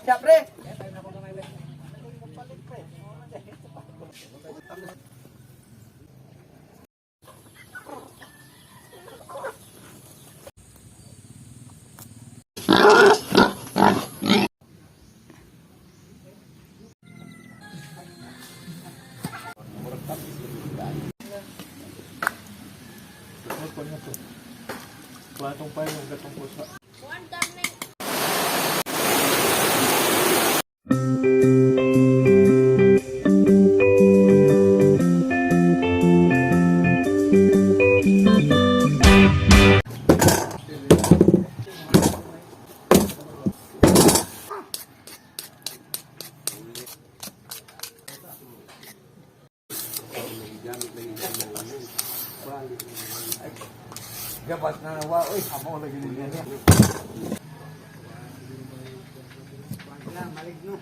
Ya, pre. Platong pa yung gatong pusa. Gabat na nawa. Uy, amo lagi niya. Wala, maligno.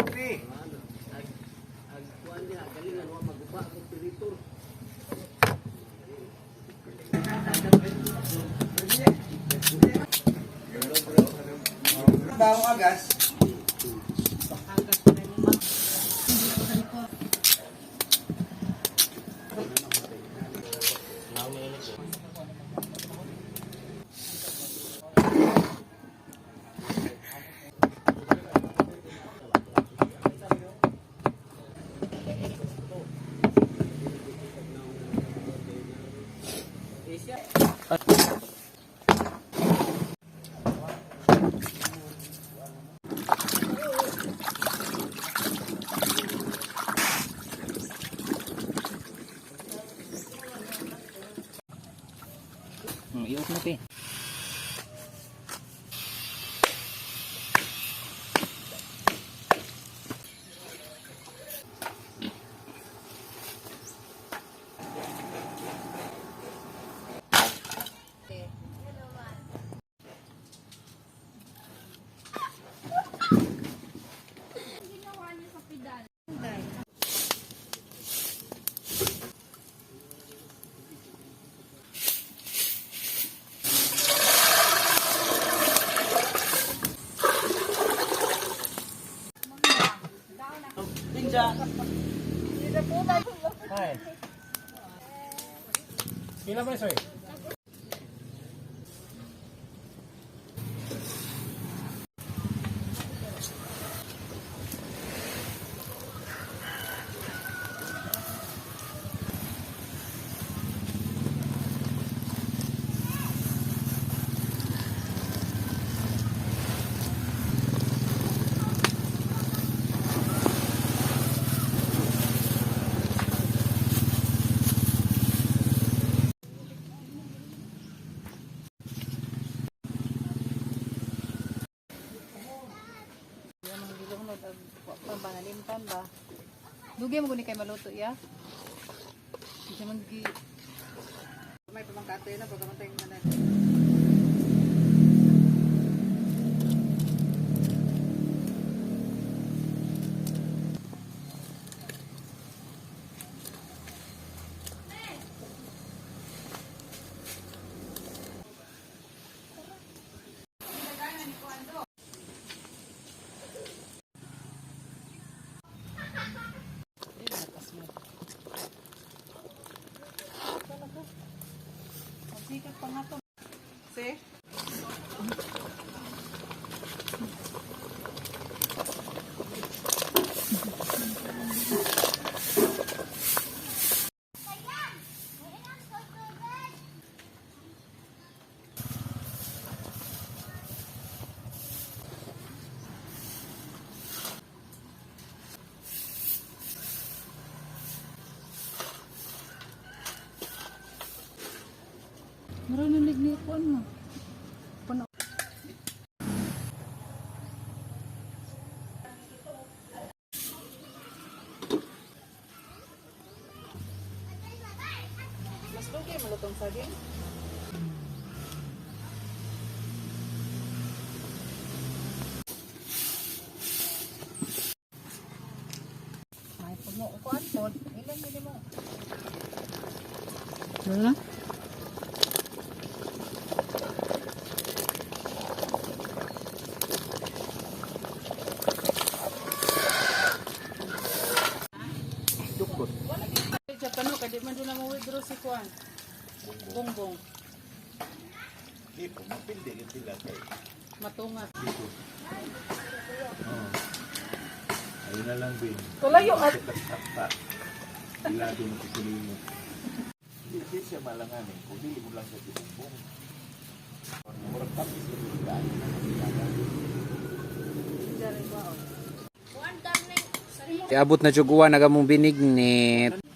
Pre. Agkuan din, galingan wa maguba ang operator. Bagong agas. Iwas mo pi. Hai. Pila ba soy? Panalimtan ba? Dugay mo guni kay maluto ya. Kasi man gi may pamangkatoy na pagkamantay mo na. Sikat pa nga to. See? Marunong nagnipuan mo. Puno. Mas lugay malutong saging. Ay, pag mo ukuan po, ilan mo. Wala? si Juan. Bongbong. Dito, mapindi yung sila kayo. Matungas. Dito. Oo. Ayun na lang, Bin. Kulayo at Sakta. Ilado mo kukunin mo. Hindi siya malanganin. Kung hindi mo lang siya sinumbong. Murang tapis yung daan. Iabot na juguan nagamong binignit.